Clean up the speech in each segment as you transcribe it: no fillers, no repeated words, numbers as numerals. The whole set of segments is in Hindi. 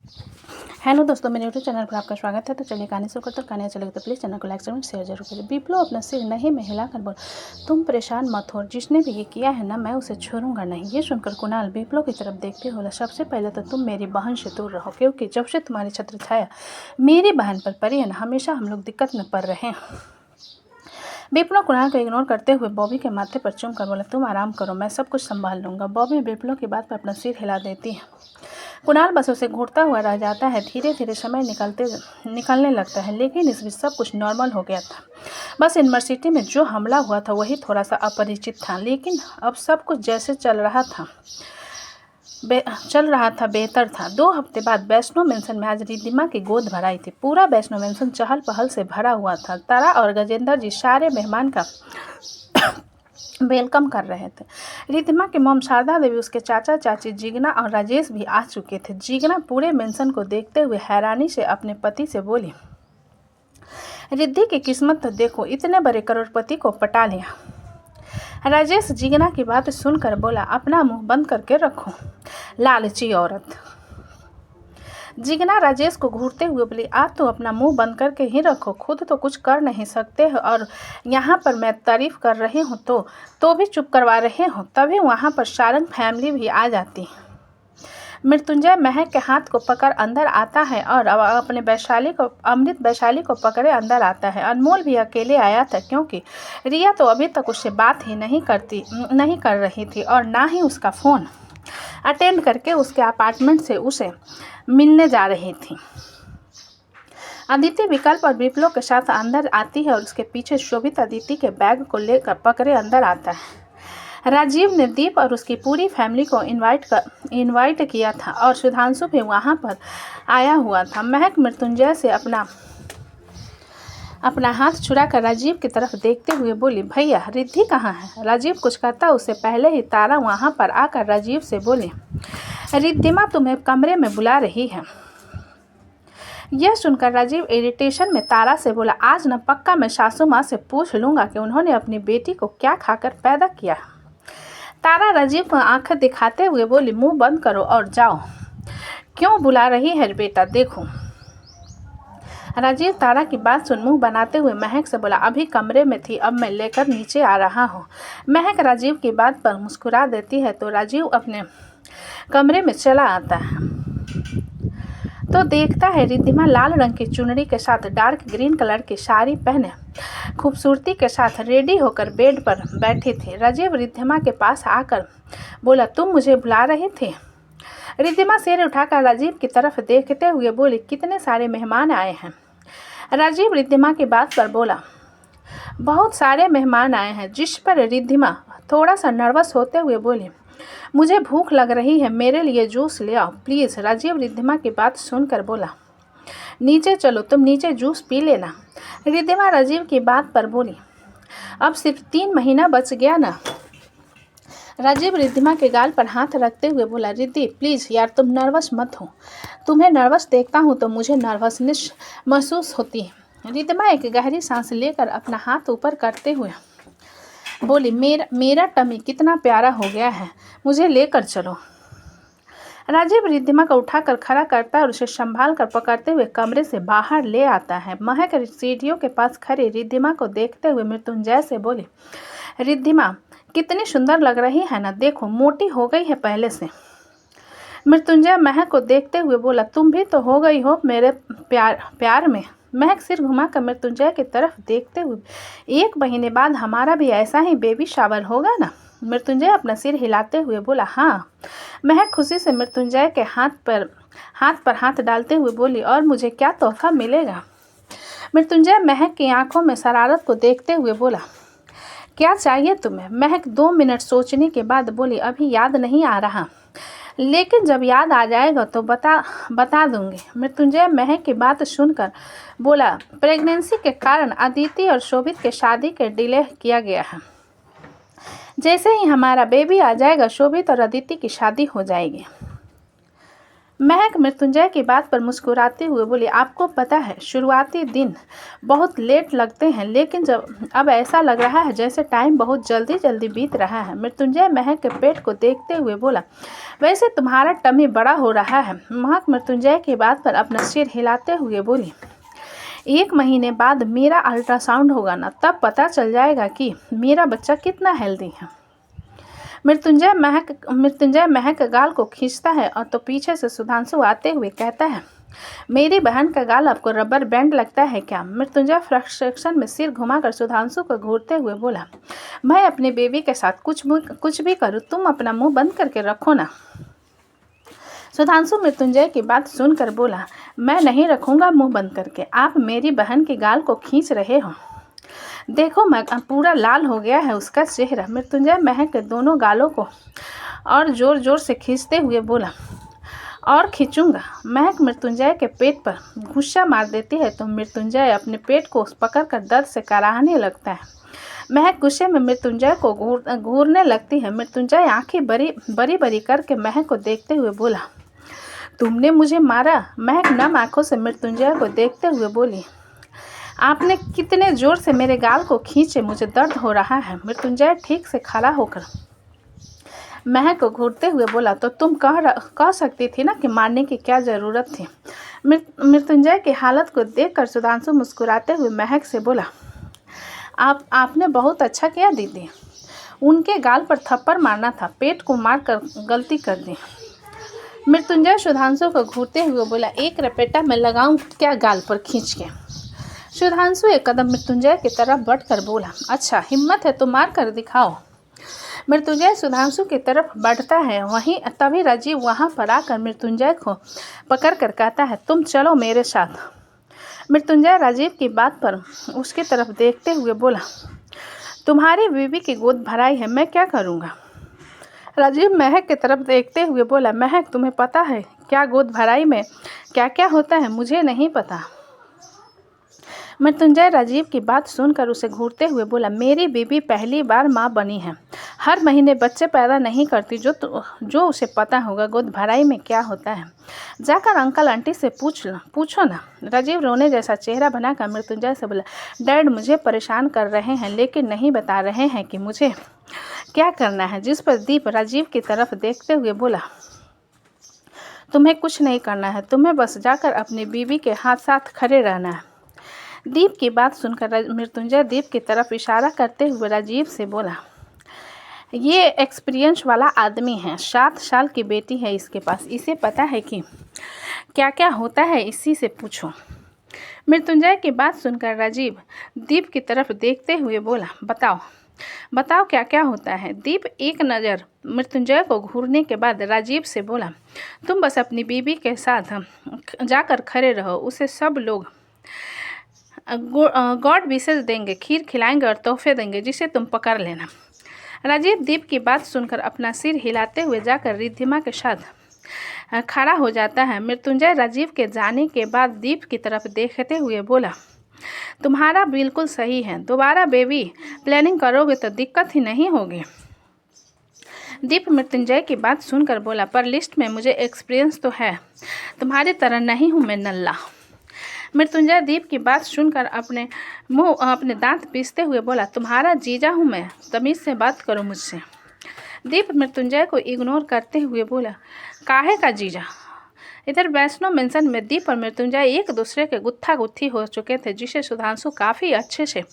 हेलो दोस्तों, मेरे यूट्यूब चैनल पर आपका स्वागत है। तो चलिए कहानी शुरू करते हैं। कहानी अच्छा लगे तो प्लीज़ चैनल को लाइक शेयर जरूर करिए। विप्लो अपना सिर नहीं में हिलाकर बोला, तुम परेशान मत हो, जिसने भी ये किया है ना, मैं उसे छोड़ूंगा नहीं। ये सुनकर कुणाल विप्लो की तरफ देखते बोला, सबसे पहले तो तुम मेरी बहन से दूर रहो, क्योंकि जब से तुम्हारी छत्र छाया मेरी बहन पर पड़ी है ना, हमेशा हम लोग दिक्कत में पड़ रहे हैं। विप्लो कुणाल को इग्नोर करते हुए बॉबी के माथे पर चूम कर बोला, तुम आराम करो, मैं सब कुछ संभाल लूंगा। बॉबी विप्लो की बात पर अपना सिर हिला देती है। कुणाल बस उसे घूरता हुआ रह जाता है। धीरे धीरे समय निकलने लगता है, लेकिन इस बीच सब कुछ नॉर्मल हो गया था। बस यूनिवर्सिटी में जो हमला हुआ था वही थोड़ा सा अपरिचित था, लेकिन अब सब कुछ जैसे चल रहा था बेहतर था। 2 हफ्ते बाद वैष्णो मेंशन में आज रिद्धिमा की गोद भराई थी। पूरा वैष्णो मेंशन चहल पहल से भरा हुआ था। तारा और गजेंद्र जी सारे मेहमान का वेलकम कर रहे थे। रिद्धिमा की मॉम शारदा देवी, उसके चाचा चाची जिगना और राजेश भी आ चुके थे। जिगना पूरे मेंशन को देखते हुए हैरानी से अपने पति से बोली, रिद्धि की किस्मत तो देखो, इतने बड़े करोड़पति को पटा लिया। राजेश जिगना की बात सुनकर बोला, अपना मुंह बंद करके रखो, लालची औरत। जिगना राजेश को घूरते हुए बोली, आप तो अपना मुंह बंद करके ही रखो, खुद तो कुछ कर नहीं सकते हो, और यहाँ पर मैं तारीफ कर रही हूँ तो भी चुप करवा रहे हो। तभी वहाँ पर सारंग फैमिली भी आ जाती। मृत्युंजय महक के हाथ को पकड़ अंदर आता है और अपने अमृत वैशाली को पकड़े अंदर आता है। अनमोल भी अकेले आया था, क्योंकि रिया तो अभी तक उससे बात ही नहीं कर रही थी, और ना ही उसका फ़ोन अटेंड करके उसके अपार्टमेंट से उसे मिलने जा रही थी। अदिति विकल्प और विप्लो के साथ अंदर आती है और उसके पीछे शोभित अदिति के बैग को लेकर पकड़े अंदर आता है। राजीव ने दीप और उसकी पूरी फैमिली को इनवाइट किया था, और सुधांशु भी वहां पर आया हुआ था। महक मृत्युंजय से अपना हाथ छुड़ाकर राजीव की तरफ देखते हुए बोली, भैया रिद्धि कहाँ है? राजीव कुछ कहता उससे पहले ही तारा वहां पर आकर राजीव से बोली, रिद्धिमा तुम्हें कमरे में बुला रही है। यह सुनकर राजीव इरिटेशन में तारा से बोला, आज न पक्का मैं सासू माँ से पूछ लूंगा कि उन्होंने अपनी बेटी को क्या खाकर पैदा किया। तारा राजीव को आंखें दिखाते हुए बोली, मुंह बंद करो और जाओ। क्यों बुला रही है बेटा, देखो। राजीव तारा की बात सुन मुंह बनाते हुए महक से बोला, अभी कमरे में थी, अब मैं लेकर नीचे आ रहा हूँ। महक राजीव की बात पर मुस्कुरा देती है तो राजीव अपने कमरे में चला आता है तो देखता है रिद्धिमा लाल रंग की चुनरी के साथ डार्क ग्रीन कलर की साड़ी पहने खूबसूरती के साथ रेडी होकर बेड पर बैठी थी। राजीव रिद्धिमा के पास आकर बोला, तुम मुझे बुला रही थी? रिद्धिमा सिर उठाकर राजीव की तरफ देखते हुए बोली, कितने सारे मेहमान आए हैं? राजीव रिद्धिमा की बात पर बोला, बहुत सारे मेहमान आए हैं, जिस पर रिद्धिमा थोड़ा सा नर्वस होते हुए बोली, मुझे भूख लग रही है, मेरे लिए जूस ले आओ प्लीज़। राजीव रिद्धिमा की बात सुनकर बोला, नीचे चलो, तुम नीचे जूस पी लेना। रिद्धिमा राजीव की बात पर बोली, अब सिर्फ 3 महीना बच गया ना। राजीव रिद्धिमा के गाल पर हाथ रखते हुए बोला, रिद्धि प्लीज़ यार, तुम नर्वस मत हो, तुम्हें नर्वस देखता हूँ तो मुझे नर्वसनेस महसूस होती है। रिद्धिमा एक गहरी सांस लेकर अपना हाथ ऊपर करते हुए बोली, मेरा टमी कितना प्यारा हो गया है, मुझे लेकर चलो। राजीव रिद्धिमा को उठाकर खड़ा करता है और उसे संभाल कर पकड़ते हुए कमरे से बाहर ले आता है। महक सीढ़ियों के पास खड़ी रिद्धिमा को देखते हुए मृत्युंजय से बोली, रिद्धिमा कितनी सुंदर लग रही है ना, देखो मोटी हो गई है पहले से। मृत्युंजय महक को देखते हुए बोला, तुम भी तो हो गई हो मेरे प्यार में। महक सिर घुमाकर मृत्युंजय की तरफ देखते हुए, 1 महीने बाद हमारा भी ऐसा ही बेबी शावर होगा ना? मृत्युंजय अपना सिर हिलाते हुए बोला, हाँ। महक खुशी से मृत्युंजय के हाथ पर हाथ डालते हुए बोली, और मुझे क्या तोहफा मिलेगा? मृत्युंजय महक की आंखों में शरारत को देखते हुए बोला, क्या चाहिए तुम्हें? महक 2 मिनट सोचने के बाद बोली, अभी याद नहीं आ रहा, लेकिन जब याद आ जाएगा तो बता दूंगी। मृत्युंजय महक की बात सुनकर बोला, प्रेगनेंसी के कारण अदिति और शोभित के शादी के डिले किया गया है। जैसे ही हमारा बेबी आ जाएगा, शोभित और अदिति की शादी हो जाएगी। महक मृत्युंजय की बात पर मुस्कुराते हुए बोली, आपको पता है शुरुआती दिन बहुत लेट लगते हैं, लेकिन जब अब ऐसा लग रहा है जैसे टाइम बहुत जल्दी जल्दी बीत रहा है। मृत्युंजय महक के पेट को देखते हुए बोला, वैसे तुम्हारा टमी बड़ा हो रहा है। महक मृत्युंजय की बात पर अपना सिर हिलाते हुए बोली, 1 महीने बाद मेरा अल्ट्रासाउंड होगा ना, तब पता चल जाएगा कि मेरा बच्चा कितना हेल्दी है। मृत्युंजय महक गाल को खींचता है और तो पीछे से सुधांशु आते हुए कहता है, मेरी बहन का गाल आपको रबर बैंड लगता है क्या? मृत्युंजय फ्रस्ट्रेशन में सिर घुमाकर सुधांशु को घूरते हुए बोला, मैं अपने बेबी के साथ कुछ भी करूँ, तुम अपना मुंह बंद करके रखो ना। सुधांशु मृत्युंजय की बात सुनकर बोला, मैं नहीं रखूंगा मुंह बंद करके, आप मेरी बहन के गाल को खींच रहे हो। देखो मैं पूरा लाल हो गया है उसका चेहरा। मृत्युंजय महक के दोनों गालों को और जोर जोर से खींचते हुए बोला, और खींचूंगा। महक मृत्युंजय के पेट पर घुस्सा मार देती है तो मृत्युंजय अपने पेट को पकड़कर दर्द से कराहने लगता है। महक गुस्से में मृत्युंजय को घूरने लगती है। मृत्युंजय आंखें बड़ी बड़ी करके महक को देखते हुए बोला, तुमने मुझे मारा? महक नम आंखों से मृत्युंजय को देखते हुए बोली, आपने कितने जोर से मेरे गाल को खींचे, मुझे दर्द हो रहा है। मृत्युंजय ठीक से खड़ा होकर महक को घूरते हुए बोला, तो तुम कह सकती थी ना कि मारने की क्या ज़रूरत थी। मृत्युंजय की हालत को देखकर सुधांशु मुस्कुराते हुए महक से बोला, आपने बहुत अच्छा किया दीदी, उनके गाल पर थप्पड़ मारना था, पेट को मार कर गलती कर दी। मृत्युंजय सुधांशु को घूरते हुए बोला, एक रपेटा मैं लगाऊं क्या गाल पर खींच के? सुधांशु एक कदम मृत्युंजय की तरफ बढ़कर बोला, अच्छा हिम्मत है तो मार कर दिखाओ। मृत्युंजय सुधांशु की तरफ बढ़ता है, वहीं तभी राजीव वहां पर आकर मृत्युंजय को पकड़कर कहता है, तुम चलो मेरे साथ। मृत्युंजय राजीव की बात पर उसकी तरफ देखते हुए बोला, तुम्हारी बीवी की गोद भराई है, मैं क्या करूँगा? राजीव महक की तरफ देखते हुए बोला, महक तुम्हें पता है क्या गोद भराई में क्या क्या होता है? मुझे नहीं पता। मृत्युंजय राजीव की बात सुनकर उसे घूरते हुए बोला, मेरी बीबी पहली बार माँ बनी है, हर महीने बच्चे पैदा नहीं करती, जो उसे पता होगा गोद भराई में क्या होता है। जाकर अंकल आंटी से पूछो ना। राजीव रोने जैसा चेहरा बनाकर मृत्युंजय से बोला, डैड मुझे परेशान कर रहे हैं लेकिन नहीं बता रहे हैं कि मुझे क्या करना है। जिस पर दीप राजीव की तरफ देखते हुए बोला, तुम्हें कुछ नहीं करना है, तुम्हें बस जाकर अपनी बीवी के साथ खड़े रहना है। दीप की बात सुनकर मृत्युंजय दीप की तरफ इशारा करते हुए राजीव से बोला, ये एक्सपीरियंस वाला आदमी है, 7 साल की बेटी है इसके पास, इसे पता है कि क्या क्या होता है, इसी से पूछो। मृत्युंजय की बात सुनकर राजीव दीप की तरफ देखते हुए बोला, बताओ क्या क्या होता है। दीप एक नज़र मृत्युंजय को घूरने के बाद राजीव से बोला, तुम बस अपनी बीवी के साथ जाकर खड़े रहो, उसे सब लोग गॉड विशेष देंगे, खीर खिलाएंगे और तोहफे देंगे, जिसे तुम पकड़ लेना। राजीव दीप की बात सुनकर अपना सिर हिलाते हुए जाकर रिद्धिमा के साथ खड़ा हो जाता है। मृत्युंजय राजीव के जाने के बाद दीप की तरफ देखते हुए बोला, तुम्हारा बिल्कुल सही है, दोबारा बेबी प्लानिंग करोगे तो दिक्कत ही नहीं होगी। दीप मृत्युंजय की बात सुनकर बोला, पर लिस्ट में मुझे एक्सपीरियंस तो है, तुम्हारी तरह नहीं हूँ मैं नल्ला। मृत्युंजय दीप की बात सुनकर अपने दांत पीसते हुए बोला, तुम्हारा जीजा हूँ मैं, तमीज़ से बात करो मुझसे। दीप मृत्युंजय को इग्नोर करते हुए बोला, काहे का जीजा? इधर वैष्णो मेंशन में दीप और मृत्युंजय एक दूसरे के गुत्था गुत्थी हो चुके थे, जिसे सुधांशु काफ़ी अच्छे से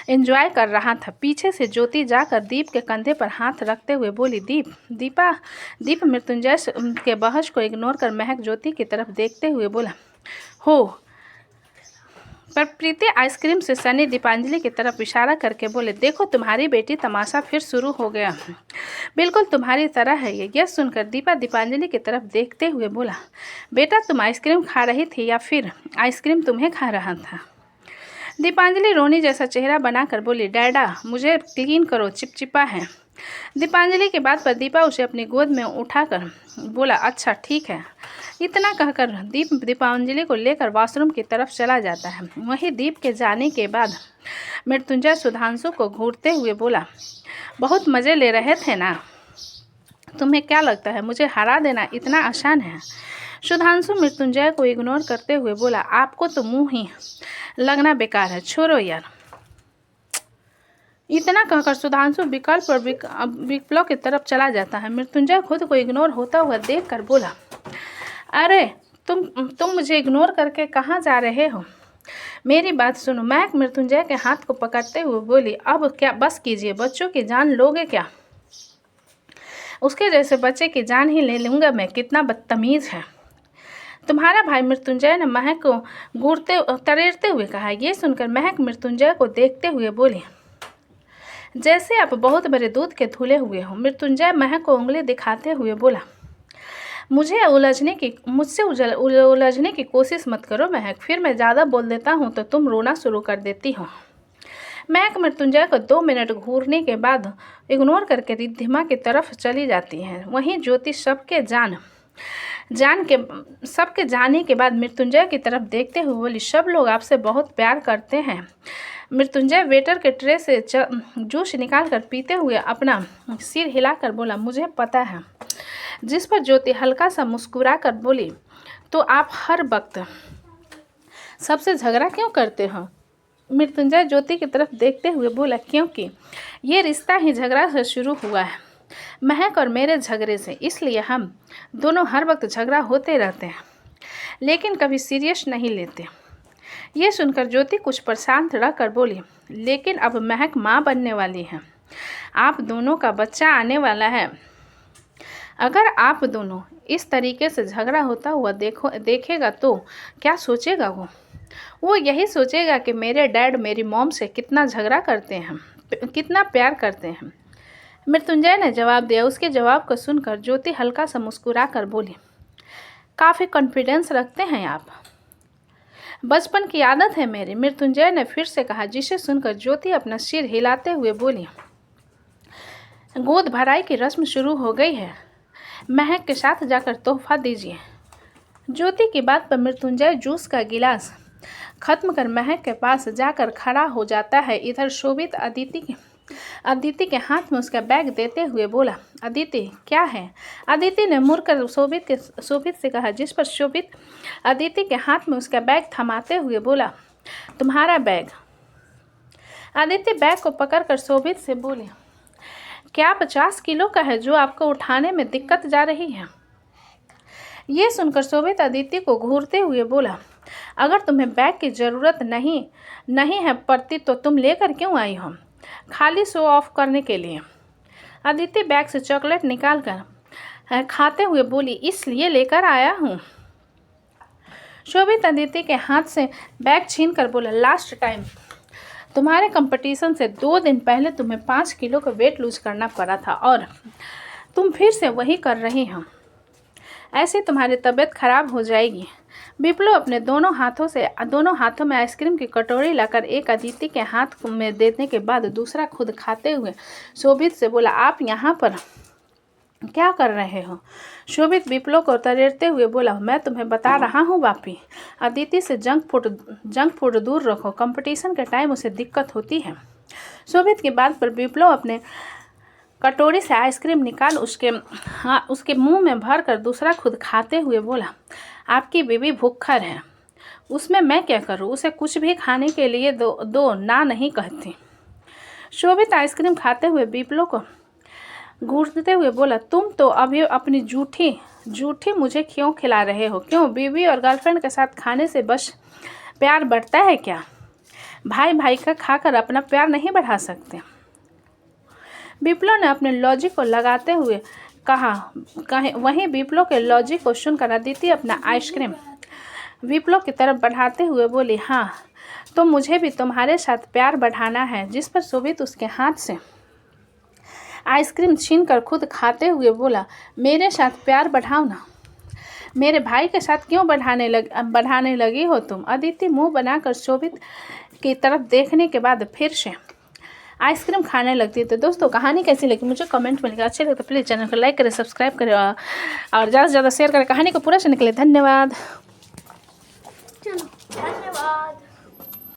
एंजॉय कर रहा था। पीछे से ज्योति जाकर दीप के कंधे पर हाथ रखते हुए बोली, दीप मृत्युंजय के बहस को इग्नोर कर महक ज्योति की तरफ देखते हुए बोला, हो। पर प्रीति आइसक्रीम से सनी दीपांजलि की तरफ इशारा करके बोले, देखो तुम्हारी बेटी तमाशा फिर शुरू हो गया, बिल्कुल तुम्हारी तरह है ये। यह सुनकर दीपा दीपांजलि की तरफ देखते हुए बोला, बेटा तुम आइसक्रीम खा रही थी या फिर आइसक्रीम तुम्हें खा रहा था? दीपांजलि रोनी जैसा चेहरा बनाकर बोली, डैडा मुझे क्लीन करो, चिपचिपा है। दीपांजलि के बात पर दीपा उसे अपनी गोद में उठाकर बोला, अच्छा ठीक है। इतना कहकर दीप दीपांजलि को लेकर वॉशरूम की तरफ चला जाता है। वहीं दीप के जाने के बाद मृत्युंजय सुधांशु को घूरते हुए बोला, बहुत मज़े ले रहे थे ना? तुम्हें क्या लगता है मुझे हरा देना इतना आसान है? सुधांशु मृत्युंजय को इग्नोर करते हुए बोला, आपको तो मुंह ही लगना बेकार है, छोड़ो यार। इतना कहकर सुधांशु विकल्प और विप्लव की तरफ चला जाता है। मृत्युंजय खुद को इग्नोर होता हुआ देखकर बोला, अरे तुम मुझे इग्नोर करके कहाँ जा रहे हो? मेरी बात सुनो। महक मृत्युंजय के हाथ को पकड़ते हुए बोली, अब क्या बस कीजिए, बच्चों की जान लोगे क्या? उसके जैसे बच्चे की जान ही ले लूँगा मैं, कितना बदतमीज़ है तुम्हारा भाई। मृत्युंजय ने महक को तरेरते हुए कहा। ये सुनकर महक मृत्युंजय को देखते हुए बोली, जैसे आप बहुत बड़े दूध के धुले हुए हो। मृत्युंजय महक को उंगली दिखाते हुए बोला, मुझसे उलझने की कोशिश मत करो महक, फिर मैं ज़्यादा बोल देता हूँ तो तुम रोना शुरू कर देती हो। महक मृत्युंजय को 2 मिनट घूरने के बाद इग्नोर करके रिद्धिमा की तरफ चली जाती है। वहीं ज्योति सबके जाने के बाद मृत्युंजय की तरफ देखते हुए बोली, सब लोग आपसे बहुत प्यार करते हैं। मृत्युंजय वेटर के ट्रे से जूस निकालकर पीते हुए अपना सिर हिलाकर बोला, मुझे पता है। जिस पर ज्योति हल्का सा मुस्कुरा कर बोली, तो आप हर वक्त सबसे झगड़ा क्यों करते हो? मृत्युंजय ज्योति की तरफ देखते हुए बोला, क्योंकि ये रिश्ता ही झगड़ा से शुरू हुआ है, महक और मेरे झगड़े से, इसलिए हम दोनों हर वक्त झगड़ा होते रहते हैं, लेकिन कभी सीरियस नहीं लेते। ये सुनकर ज्योति कुछ परेशान रह कर बोली, लेकिन अब महक माँ बनने वाली है, आप दोनों का बच्चा आने वाला है। अगर आप दोनों इस तरीके से झगड़ा होता हुआ देखेगा तो क्या सोचेगा वो यही सोचेगा कि मेरे डैड मेरी मॉम से कितना झगड़ा करते हैं, कितना प्यार करते हैं। मृत्युंजय ने जवाब दिया। उसके जवाब को सुनकर ज्योति हल्का सा मुस्कुरा कर बोली, काफ़ी कॉन्फिडेंस रखते हैं आप, बचपन की आदत है मेरी। मृत्युंजय ने फिर से कहा, जिसे सुनकर ज्योति अपना सिर हिलाते हुए बोली, गोद भराई की रस्म शुरू हो गई है, महक के साथ जाकर तोहफा दीजिए। ज्योति की बात पर मृत्युंजय जूस का गिलास खत्म कर महक के पास जाकर खड़ा हो जाता है। इधर शोभित अदिति के हाथ में उसका बैग देते हुए बोला, अदिति क्या है? अदिति ने मुड़कर शोभित से कहा, जिस पर शोभित अदिति के हाथ में उसका बैग थमाते हुए बोला, तुम्हारा बैग। अदिति बैग को पकड़कर शोभित से बोली, क्या 50 किलो का है जो आपको उठाने में दिक्कत जा रही है? ये सुनकर शोभित अदिति को घूरते हुए बोला, अगर तुम्हें बैग की ज़रूरत नहीं है पड़ती तो तुम लेकर क्यों आई हो? खाली शो ऑफ करने के लिए। अदिति बैग से चॉकलेट निकालकर खाते हुए बोली, इसलिए लेकर आया हूँ। शोभित अदिति के हाथ से बैग छीन कर बोला, लास्ट टाइम तुम्हारे कंपटीशन से 2 दिन पहले तुम्हें 5 किलो का वेट लूज करना पड़ा था और तुम फिर से वही कर रही हो। ऐसे तुम्हारी तबीयत खराब हो जाएगी। विप्लव अपने दोनों हाथों में आइसक्रीम की कटोरी लाकर एक अदिति के हाथ में देने के बाद दूसरा खुद खाते हुए शोभित से बोला, आप यहाँ पर क्या कर रहे हो? शोभित विप्लव को तरेरते हुए बोला, मैं तुम्हें बता रहा हूँ बापी, अदिति से जंक फूड दूर रखो, कंपटीशन के टाइम उसे दिक्कत होती है। शोभित की बात पर विप्लव अपने कटोरी से आइसक्रीम निकाल उसके मुंह में भर कर दूसरा खुद खाते हुए बोला, आपकी बीवी भूखर है, उसमें मैं क्या करूँ? उसे कुछ भी खाने के लिए दो ना नहीं कहती। शोभित आइसक्रीम खाते हुए विप्लव को घूरते हुए बोला, तुम तो अभी अपनी झूठी मुझे क्यों खिला रहे हो? क्यों बीवी और गर्लफ्रेंड के साथ खाने से बस प्यार बढ़ता है क्या? भाई का खाकर अपना प्यार नहीं बढ़ा सकते? विप्लव ने अपने लॉजिक को लगाते हुए कहा। वहीं विप्लव के लॉजिक को सुनकर अदिति अपना आइसक्रीम विप्लव की तरफ बढ़ाते हुए बोली, हाँ तो मुझे भी तुम्हारे साथ प्यार बढ़ाना है। जिस पर शोभित उसके हाथ से आइसक्रीम छीनकर खुद खाते हुए बोला, मेरे साथ प्यार बढ़ाओ ना, मेरे भाई के साथ क्यों बढ़ाने लगी हो तुम? अदिति मुंह बनाकर शोभित की तरफ देखने के बाद फिर से आइसक्रीम खाने लगती है। तो दोस्तों कहानी कैसी लगी मुझे कमेंट में लिखा। अच्छी लगे तो प्लीज़ चैनल को लाइक करें, सब्सक्राइब करें और ज़्यादा से ज़्यादा शेयर करें। कहानी को पूरा सुनने के लिए धन्यवाद।